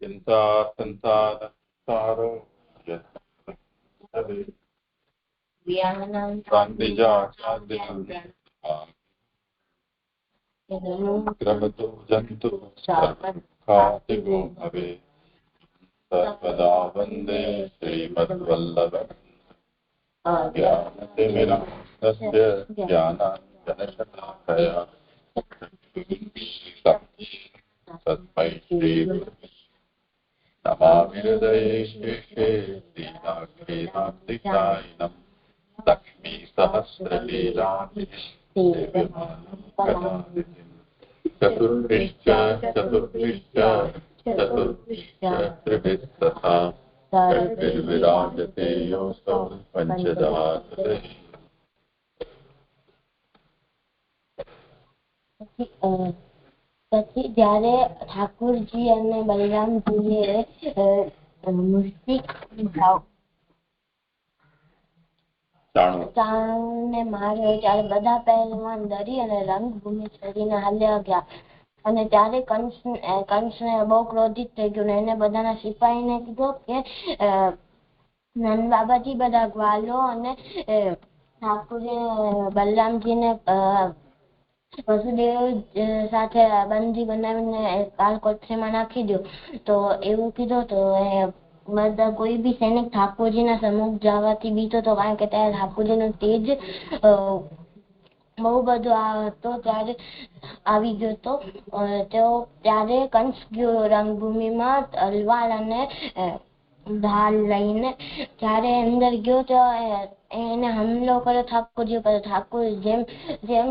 चिंता संसार सारो ग्रहतो जंतु सर्वखातिगो भवे सर्वदा वंदे श्रीमद्वल्लभ ज्ञानतिमिरस्य ज्ञानाञ्जनशलाकया तस्मै श्रीगुरुवे नमामि हृदये शेषे दीनाक्षीणान्तिकायिनं लक्ष्मी सहस्रलीलाभिः चतुर्भिश्च त्रिभिस्तथा षड्भिर्विराजते योऽसौ पञ्चधा પછી જ્યારે ઠાકોરજી અને બલરામજીએ મૂર્તિ ચાણને માર્યો ત્યારે બધા પહેલવાન ડરી અને રંગભૂમિ છોડીને હાલ્યા ગયા. અને ત્યારે કંસને બહુ ક્રોધિત થઈ ગયું ને એને બધાના સિપાહીને કીધું કે નંદ બાબાજી બધા ગ્વાલો અને ઠાકોરજી બલરામજીને વસુદેવ સાથે બંદી બનાવીને કાલકોઠરીમાં નાખી દો. તો એવું કીધું તો બધા કોઈ બી સૈનિક ઠાકોરજીના સન્મુખ જવાથી બીતો હતો, કારણ કે ત્યારે ઠાકોરજીનો તેજ બહુ બધો હતો ત્યારે આવી ગયો હતો. તો ત્યારે કંસ ગયો રંગભૂમિમાં તલવાર અને ઢાલ લઈને. ત્યારે અંદર ગયો તો એને હુમલો કર્યો ઠાકોરજી પર. ઠાકોર જેમ જેમ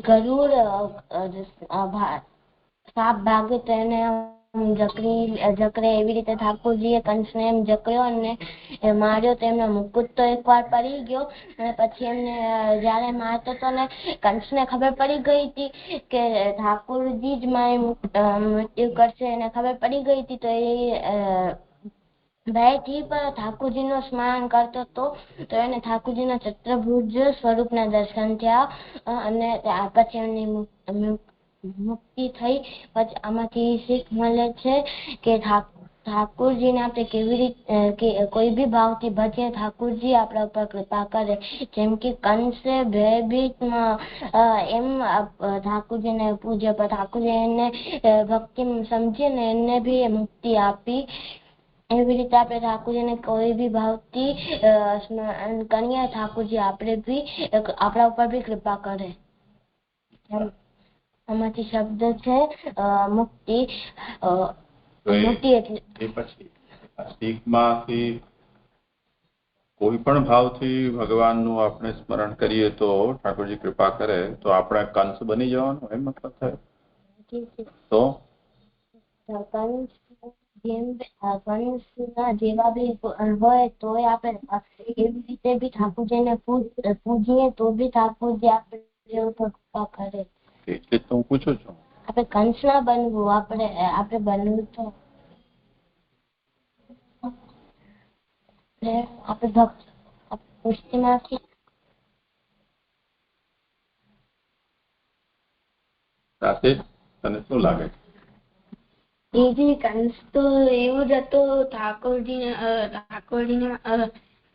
ગરુડ સાપ ભાગે તો એને જકરે એવી રીતે ઠાકોરજીએ કંસને એમ જકર્યો અને માર્યો. તો એમનો મુકુટ તો એકવાર પડી ગયો અને પછી એમને જયારે મારતો હતો ને કંસને ખબર પડી ગઈ હતી કે ઠાકોરજી જ મારી મૃત્યુ કરશે. એને ખબર પડી ગઈ હતી તો એ ભયથી પણ ઠાકોરજીનું સ્મરણ કરતો હતો. તો એને ઠાકોરજીના ચતુર્ભુજ સ્વરૂપના દર્શન થયા અને પછી એમની મુક્તિ થઈ. પછી આમાંથી શીખ મળે છે કે ઠાકોરજીને આપણે કેવી રીતે કોઈ બી ભાવથી ભજીએ ઠાકોરજી આપણા ઉપર કૃપા કરે. જેમ કે કંસે ભયભીતમાં એમ ઠાકોરજીને પૂજ્ય પર ઠાકોરજી એને ભક્તિ સમજીને એને બી મુક્તિ આપી. એવી રીતે આપણે ઠાકોરજીને કોઈ બી ભાવથી સ્મરણ કરીએ ઠાકોરજી આપણે બી આપણા ઉપર બી કૃપા કરે. આમાંથી શબ્દ છે મુક્તિ. મુક્તિ એટલે પછી શીખમાંથી કોઈ પણ ભાવથી ભગવાનનું આપણે સ્મરણ કરીએ તો ઠાકોરજી કૃપા કરે તો આપણે કંસ બની જવાનું એમ મતલબ થાય. તો કંસ જેવા બી હોય તોય આપણે એવી રીતે બી ઠાકોરજીને પૂજીએ તો બી ઠાકોરજી આપણે કૃપા કરે. એટલે તો હું પૂછું છું. આપણે કંસ ના બનવું, આપણે બનવું તો આપણે ભક્ત પુષ્ટિમાંથી તને શું લાગે? કંસ તો એવું જ હતો, ઠાકોરજીને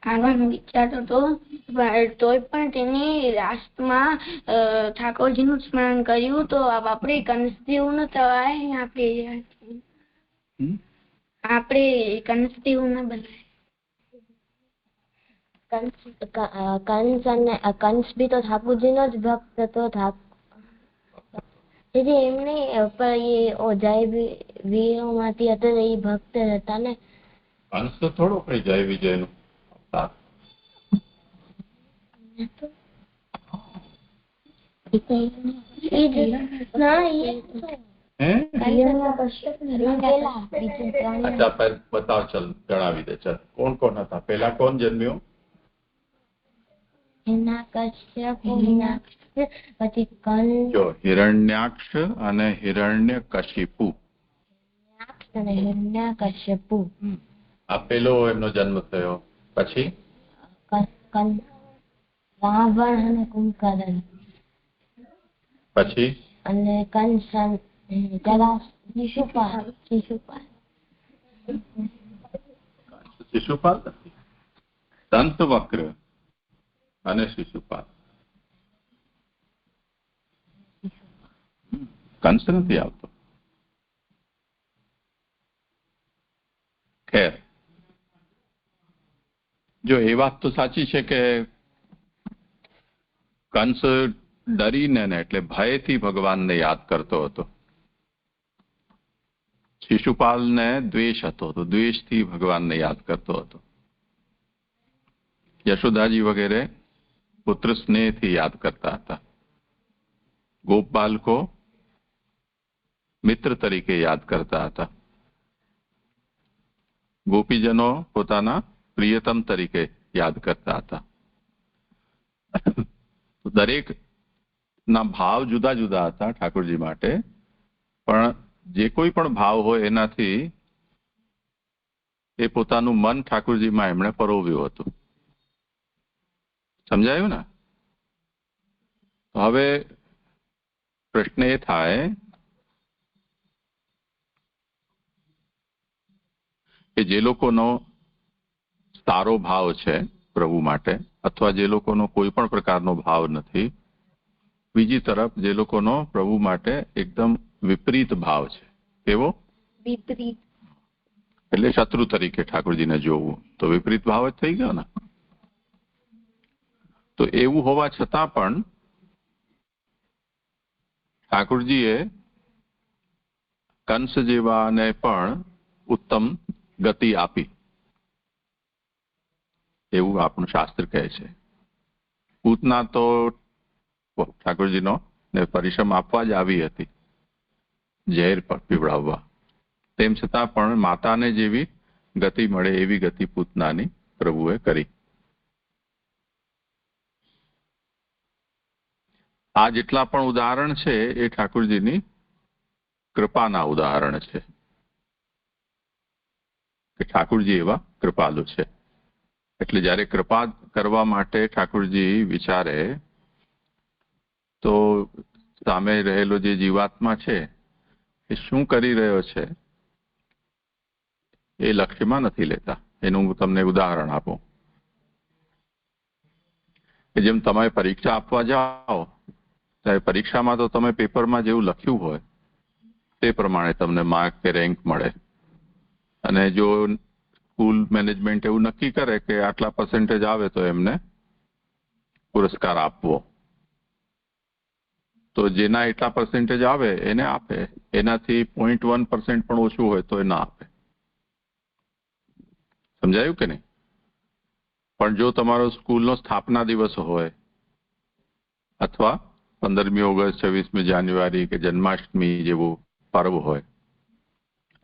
આગળ વિચારતો હતો, તોય પણ તેને લાસ્ટમાં ઠાકોરજીનું સ્મરણ કર્યું. તો આપણે કંસ જેવું ન થવાય, આપણે કંસ જેવું ન બનાય. કંસ બી તો ઠાકોરજીનો જ ભક્ત હતો. એમને જય વીરો માંથી હતા એ ભક્ત હતા ને. કંસ તો થોડો કઈ જય વિજય નું બતાવ. ચલ જણાવી દે. ચલ કોણ કોણ હતા? પેલા કોણ જન્મ્યું? હિરણ્યાક્ષ અને હિરણ્યકશિપુ. આ પેલો એમનો જન્મ થયો. પછી રાવણ અને કુંભકર્ણ. પછી અને કંસ જરા શિશુપાલ શિશુપાલ નથી, દંતવક્ર અને શિશુપાલ. કંસ નથી આવતો. ખેર, જો એ વાત તો સાચી છે કે કંસ ડરીને ને એટલે ભયથી ભગવાનને યાદ કરતો હતો. શિશુપાલને દ્વેષ હતો તો દ્વેષથી ભગવાનને યાદ કરતો હતો. યશોદાજી વગેરે પુત્ર સ્નેહથી યાદ કરતા હતા. ગોપ બાલકો મિત્ર તરીકે યાદ કરતા હતા. ગોપીજનો પોતાના પ્રિયતમ તરીકે યાદ કરતા હતા. દરેક ના ભાવ જુદા જુદા હતા ઠાકોરજી માટે, પણ જે કોઈ પણ ભાવ હોય એનાથી એ પોતાનું મન ઠાકોરજીમાં એમણે પરોવ્યું હતું. સમજાયું ને? હવે પ્રશ્ન એ થાય કે જે લોકોનો સારો ભાવ છે પ્રભુ માટે, અથવા જે લોકોનો કોઈ પણ પ્રકારનો ભાવ નથી, બીજી તરફ જે લોકોનો પ્રભુ માટે એકદમ વિપરીત ભાવ છે. કેવો? વિપરીત. એટલે શત્રુ તરીકે ઠાકોરજીને જોવું, તો વિપરીત ભાવ જ થઈ ગયો ને. તો એવું હોવા છતાં પણ ઠાકોરજીએ કંસ જેવાને પણ ઉત્તમ ગતિ આપી, એવું આપણું શાસ્ત્ર કહે છે. પૂતના તો ઠાકોરજીનો ને પરિશ્રમ આપવા જ આવી હતી, ઝેર પીવડાવવા. તેમ છતાં પણ માતાને જેવી ગતિ મળે એવી ગતિ પૂતનાની પ્રભુએ કરી. આ જેટલા પણ ઉદાહરણ છે એ ઠાકોરજીની કૃપાના ઉદાહરણ છે કે ઠાકોરજી એવા કૃપાલુ છે. એટલે જ્યારે કૃપા કરવા માટે ઠાકોરજી વિચારે તો સામે રહેલો જે જીવાત્મા છે એ શું કરી રહ્યો છે એ લક્ષ્યમાં નથી લેતા. એનું હું તમને ઉદાહરણ આપું કે જેમ તમે પરીક્ષા આપવા જાઓ ત્યારે પરીક્ષામાં તો તમે પેપરમાં જેવું લખ્યું હોય તે પ્રમાણે તમને માર્ક કે રેન્ક મળે. અને જો સ્કૂલ મેનેજમેન્ટ એવું નક્કી કરે કે આટલા પર્સન્ટેજ આવે તો એમને પુરસ્કાર આપવો, તો જેના એટલા પર્સન્ટેજ આવે એને આપે, એનાથી 0.1% પણ ઓછું હોય તો એ ના આપે. સમજાયું કે નહીં? પણ જો તમારો સ્કૂલનો સ્થાપના દિવસ હોય અથવા 15મી ઓગસ્ટ, 26મી જાન્યુઆરી કે જન્માષ્ટમી જેવું પર્વ હોય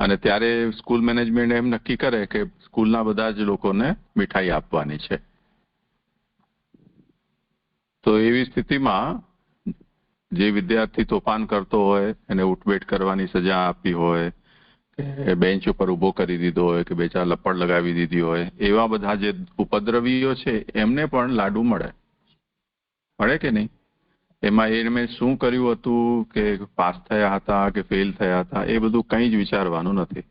અને ત્યારે સ્કૂલ મેનેજમેન્ટ એમ નક્કી કરે કે સ્કૂલના બધા જ લોકોને મીઠાઈ આપવાની છે, તો એવી સ્થિતિમાં જે વિદ્યાર્થી તોફાન કરતો હોય એને ઉઠબેઠ કરવાની સજા આપી હોય કે બેન્ચ ઉપર ઉભો કરી દીધો હોય કે બે ચાર લપડ લગાવી દીધી હોય, એવા બધા જે ઉપદ્રવીઓ છે એમને પણ લાડુ મળે કે નહીં? એમાં એમને શું કર્યું હતું કે પાસ થયા હતા કે ફેલ થયા હતા એ બધું કંઈ જ વિચારવાનું નથી.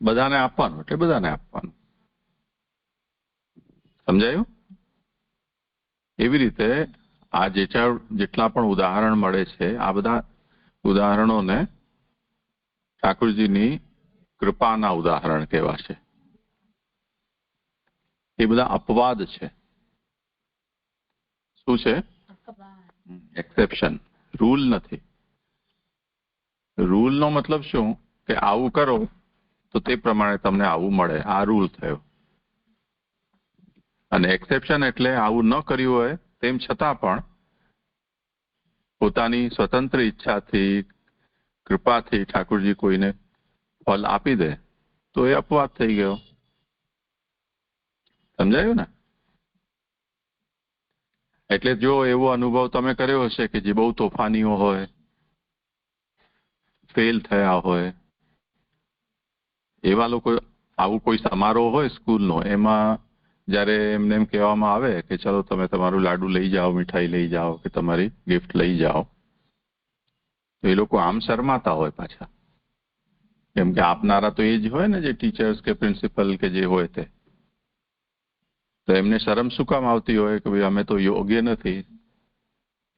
બધાને આપવાનું એટલે બધાને આપવાનું. સમજાયું? એવી રીતે આ જેટલા પણ ઉદાહરણ મળે છે આ બધા ઉદાહરણોને ઠાકોરજીની કૃપાના ઉદાહરણ કહેવાશે. એ બધા અપવાદ છે. શું છે? એક્સેપ્શન, રૂલ નથી. રૂલનો મતલબ શું કે આવું કરો તો તે પ્રમાણે તમને આવું મળે, આ રૂલ થયો. અને એક્સેપ્શન એટલે આવું ન કર્યું હોય તેમ છતાં પણ પોતાની સ્વતંત્ર ઈચ્છાથી કૃપાથી ઠાકોરજી કોઈને ફલ આપી દે તો એ અપવાદ થઈ ગયો. સમજાયું ને? એટલે જો એવો અનુભવ તમે કર્યો હશે કે જે બહુ તોફાનીઓ હોય, ફેલ થયા હોય, એવા લોકો, આવું કોઈ સમારોહ હોય સ્કૂલનો, એમાં જ્યારે એમને એમ કહેવામાં આવે કે ચલો તમે તમારું લાડુ લઈ જાઓ, મીઠાઈ લઈ જાઓ કે તમારી ગિફ્ટ લઈ જાઓ, તો એ લોકો આમ શરમાતા હોય પાછા, કેમ કે આપનારા તો એ જ હોય ને જે ટીચર્સ કે પ્રિન્સિપલ કે જે હોય તે. તો એમને શરમ શું કામ આવતી હોય કે ભાઈ અમે તો યોગ્ય નથી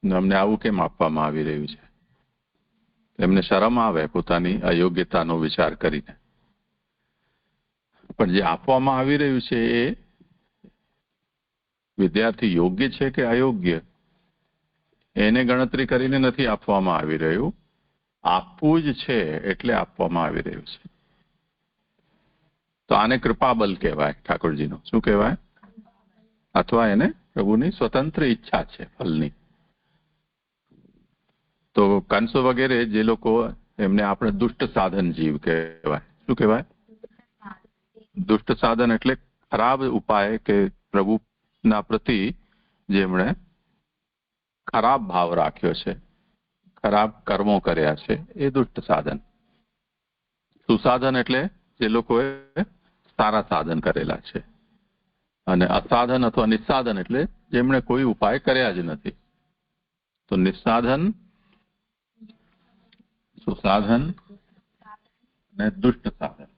ને અમને આવું કેમ આપવામાં આવી રહ્યું છે. એમને શરમ આવે પોતાની અયોગ્યતાનો વિચાર કરીને. પણ જે આપવામાં આવી રહ્યું છે એ વિદ્યાર્થી યોગ્ય છે કે અયોગ્ય એને ગણતરી કરીને નથી આપવામાં આવી રહ્યું. આપવું જ છે એટલે આપવામાં આવી રહ્યું છે. તો આને કૃપાબલ કહેવાય ઠાકોરજીનો. શું કહેવાય? અથવા એને પ્રભુની સ્વતંત્ર ઈચ્છા છે ફલની. તો કંસ વગેરે જે લોકો, એમને આપણે દુષ્ટ સાધન જીવ કહેવાય. શું કહેવાય? દુષ્ટ સાધન એટલે ખરાબ ઉપાય કે પ્રભુના પ્રતિ જેમણે ખરાબ ભાવ રાખ્યો છે, ખરાબ કર્મો કર્યા છે, એ દુષ્ટ સાધન. સુસાધન એટલે જે લોકોએ સારા સાધન કરેલા છે. અને અસાધન અથવા નિસ્સાધન એટલે જેમણે કોઈ ઉપાય કર્યા જ નથી. તો નિસ્સાધન, સુસાધન અને દુષ્ટ સાધન,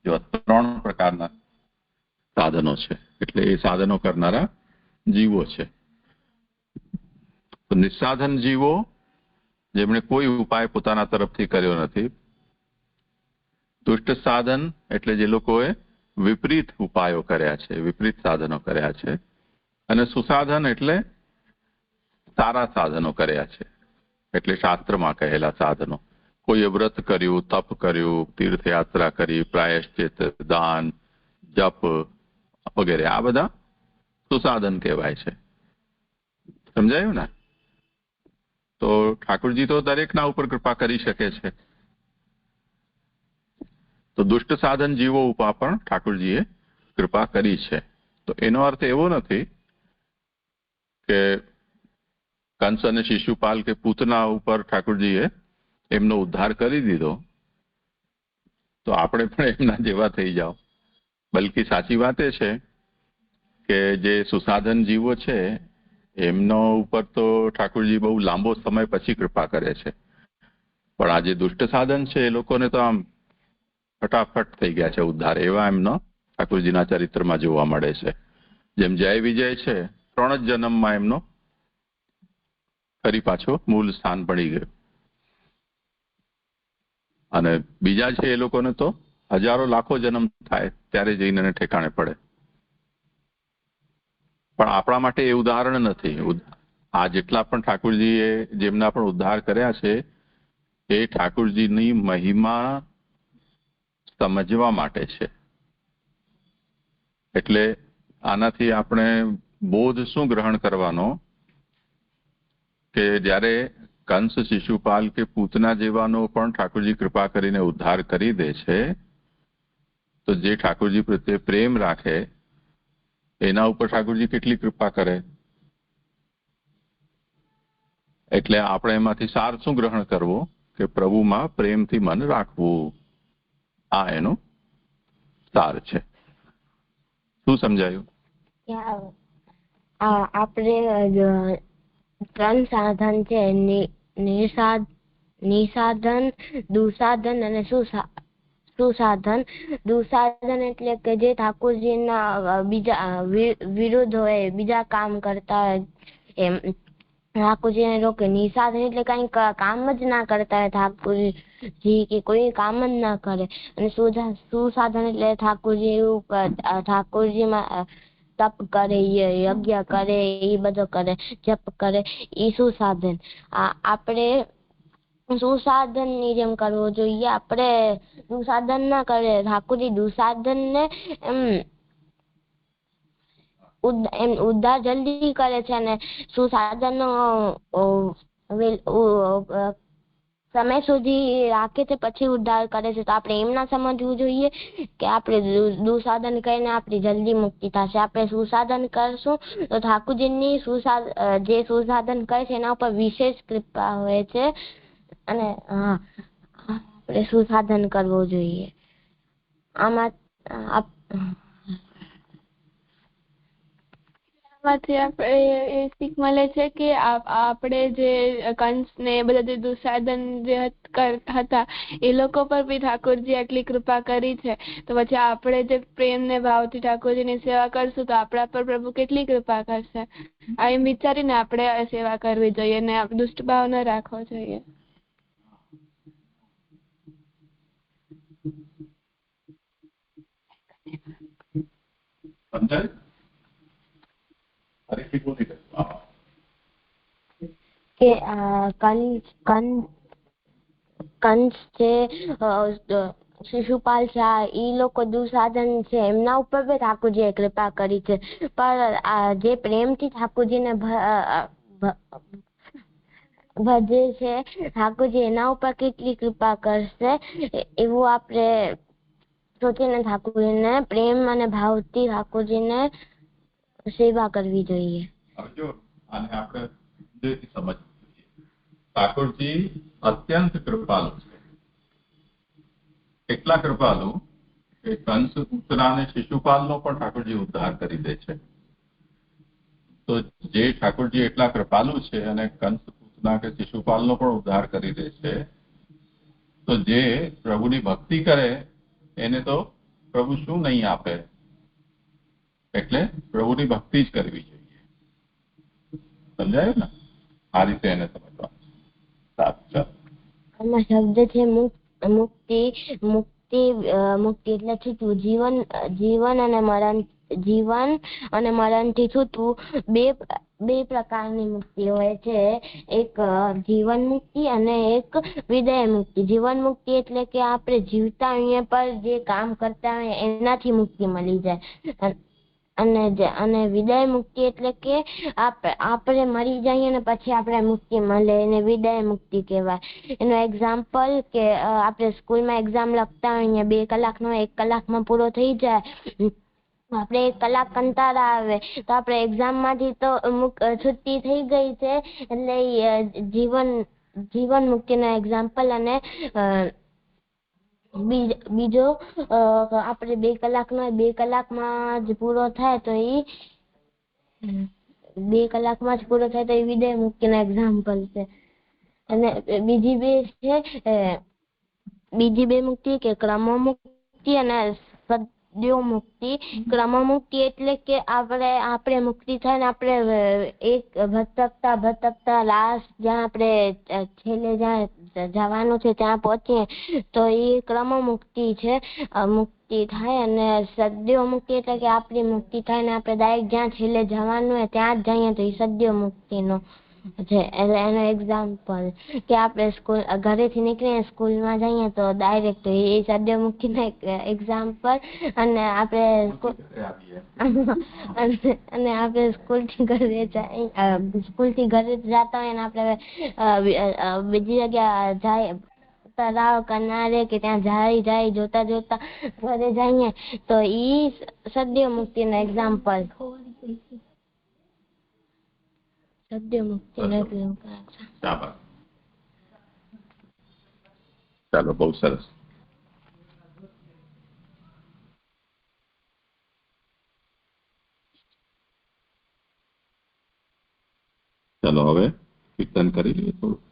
એવા 3 પ્રકારના સાધનો છે. એટલે એ સાધનો કરનારા જીવો છે. તો નિસ્સાધન જીવો જેમણે કોઈ ઉપાય પોતાના તરફથી કર્યો નથી. દુષ્ટ સાધન એટલે જે લોકોએ વિપરીત ઉપાયો કર્યા છે, વિપરીત સાધનો કર્યા છે. અને સુસાધન એટલે સારા સાધનો કર્યા છે, એટલે શાસ્ત્રમાં કહેલા સાધનો. કોઈએ વ્રત કર્યું, તપ કર્યું, તીર્થયાત્રા કરી, પ્રાયશ્ચિત, દાન, જપ વગેરે, આ બધા સુસાધન કહેવાય છે. સમજાયું ને? તો ઠાકોરજી તો દરેકના ઉપર કૃપા કરી શકે છે. તો દુષ્ટ સાધન જીવો ઉપર પણ ઠાકોરજીએ કૃપા કરી છે. તો એનો અર્થ એવો નથી કે કંસ અને શિશુપાલ કે પૂતના ઉપર ઠાકોરજીએ એમનો ઉદ્ધાર કરી દીધો તો આપણે પણ એમના જેવા થઈ જાઓ. બલકી સાચી વાત એ છે કે જે સુસાધન જીવો છે એમનો ઉપર તો ઠાકોરજી બહુ લાંબો સમય પછી કૃપા કરે છે. પણ આ જે દુષ્ટ સાધન છે એ લોકોને તો આમ ફટાફટ થઈ ગયા છે ઉદ્ધાર. એવા એમનો ઠાકોરજીના ચરિત્રમાં જોવા મળે છે. જેમ જય વિજય છે, 3 જ જન્મમાં એમનો ફરી પાછો મૂળ સ્થાન પડી ગયું. અને બીજા છે એ લોકોને તો હજારો લાખો જન્મ થાય ત્યારે જઈને એને ઠેકાણે પડે. પણ આપણા માટે એ ઉદાહરણ નથી. આ જેટલા પણ ઠાકોરજીએ જેમના પણ ઉદ્ધાર કર્યા છે એ ઠાકોરજીની મહિમા સમજવા માટે છે. એટલે આનાથી આપણે બોધ શું ગ્રહણ કરવાનો કે જ્યારે કંસ, શિશુપાલ કે પૂતના જેવાનો પણ ઠાકોરજી કૃપા કરીને ઉદ્ધાર કરી દે છે તો જે ઠાકોરજી પ્રત્યે પ્રેમ રાખે એના ઉપર ઠાકોરજી કેટલી કૃપા કરે. એટલે આપણે એમાંથી સાર શું ગ્રહણ કરવો કે પ્રભુમાં પ્રેમથી મન રાખવું. આ એનો સાર છે. શું સમજાયું? આપણે 3 સાધન છે, નિસાધન, દુસાધન અને સુસાધન. દુસાધન એટલે કે જે ઠાકોરજીના બીજા વિરુદ્ધ હોય, બીજા કામ કરતા હોય એમ ઠાકોરજીને રોકે. નિસાધન એટલે કઈ કામ જ ના કરતા હોય ઠાકોરજી, કે કોઈ કામ જ ના કરે. અને સુસાધન એટલે ઠાકોરજી એવું ઠાકોરજીમાં તપ કરે, યજ્ઞ કરે, એ બધો કરે, જપ કરે, એ સુસાધન. આપણે સુસાધન ની જેમ કરવો જોઈએ. આપણે દુસાધન ના કરે. ઠાકોરજી દુસાધન ને એમ ઉદ્ધાર જલ્દી કરે છે અને સુસાધન નો સમય સુધી રાખે છે પછી ઉદ્ધાર કરે છે. તો આપણે એમ ના સમજવું જોઈએ કે આપણે દુસાધન કરીને આપણી જલ્દી મુક્તિ થશે. આપણે સુસાધન કરશું તો ઠાકોરજીની જે સુસાધન કરે છે એના ઉપર વિશેષ કૃપા હોય છે. અને આપણે સુસાધન કરવું જોઈએ. આમાં માંથી આપણે એ શીખ મળે છે કે આપણે જે કંસ ને એ બધા જે દુશાસન જે હતા એ લોકો પર બી ઠાકોરજી આટલી કૃપા કરી છે, તો પછી આપણે જે પ્રેમ ને ભાવથી ઠાકોરજીની સેવા કરશું તો આપણા પર પ્રભુ કેટલી કૃપા કરશે. આ એમ વિચારીને આપણે સેવા કરવી જોઈએ ને દુષ્ટ ભાવ ન રાખવો જોઈએ. સમજાય? ફરીથી બોલી ગયું. કે કંસ છે, શિશુપાલ શાહ, ઈ લોકો દુશાસન છે, એમના ઉપર બી ઠાકોરજીએ કૃપા કરી છે. પણ જે પ્રેમથી ઠાકોરજીને ભજે છે ઠાકોરજી એના ઉપર કેટલી કૃપા કરશે એવું આપણે સોચીને ઠાકોરજીને પ્રેમ અને ભાવથી ઠાકોરજીને સેવા કરવી જોઈએ. હવે જો આને આપણે સમજવું જોઈએ. ઠાકોરજી અત્યંત કૃપાળુ છે. એટલા કૃપાળુ કે કંસ પુત્ર અને શિશુપાલનો પણ ઠાકોરજી ઉદ્ધાર કરી દે છે. તો જે ઠાકોરજી એટલા કૃપાળુ છે અને કંસ પુત્ર કે શિશુપાલનો પણ ઉદ્ધાર કરી દે છે, તો જે પ્રભુની ભક્તિ કરે એને તો પ્રભુ શું નહીં આપે. એટલે પ્રભુની ભક્તિ જ કરવી જોઈએ. સમજાયું ને? આ રીતે એને સમજવાનું. સારું, ચાલો. આમાં શબ્દ છે મુક્તિ. મુક્તિ એટલે છૂટવું. જીવન અને મરણથી છૂટવું. બે પ્રકારની મુક્તિ હોય છે. એક જીવન મુક્તિ અને એક વિદાય મુક્તિ. જીવન મુક્તિ એટલે કે આપણે જીવતા હોઈએ પર જે કામ કરતા હોય એનાથી મુક્તિ મળી જાય. અને વિદાય મુક્તિ એટલે કે આપણે મરી જઈએ ને પછી આપણે મુક્તિ મળે એને વિદાય મુક્તિ કહેવાય. એનું એક્ઝામ્પલ કે આપણે સ્કૂલમાં એક્ઝામ લખતા હોઈએ, 2 કલાકનો 1 કલાકમાં પૂરો થઈ જાય. આપણે 1 કલાક કંટાળા આવે તો આપણે એક્ઝામમાંથી તો છુટ્ટી થઈ ગઈ છે એટલે જીવન મુક્તિનો એક્ઝામ્પલ. અને બીજો આપણે 2 કલાકનો 2 કલાકમાં જ પૂરો થાય તો એ 2 કલાકમાં જ પૂરો થાય તો એ વિદાય મુક્તિનો એક્ઝામ્પલ છે. અને બીજી બે મુક્તિ કે ક્રમ મુક્તિ અને સદ્યો મુક્તિ. ક્રમ મુક્તિ એટલે કે આપણે મુક્તિ થાય ને આપણે એક ભટકતા લાસ્ટ જ્યાં આપણે છેલ્લે જ્યાં જવાનું છે ત્યાં પહોંચીએ તો એ ક્રમ મુક્તિ છે. મુક્તિ થાય. અને સદ્યો મુક્તિ એટલે કે આપણી મુક્તિ થાય ને આપણે ડાયરેક્ટ જ્યાં છેલ્લે જવાનું હોય ત્યાં જ જઈએ તો એ સદ્યો મુક્તિનો છે. એટલે એનો એક્ઝામ્પલ કે આપણે ઘરેથી નીકળીને સ્કૂલમાં જઈએ તો ડાયરેક્ટ એ સદ્યો મુક્તિનો એક્ઝામ્પલ. અને આપણે સ્કૂલથી ઘરે જતા હોય ને આપણે બીજી જગ્યા જાય તળાવ કિનારે કે ત્યાં જાય જોતા ઘરે જઈએ તો ઈ સદ્યો મુક્તિનો એક્ઝામ્પલ. સદ્યો મુક્તિનો એક્ઝામ્પલ. ચાલો, બહુ સરસ. ચાલો હવે કીર્તન કરી લઈએ થોડું.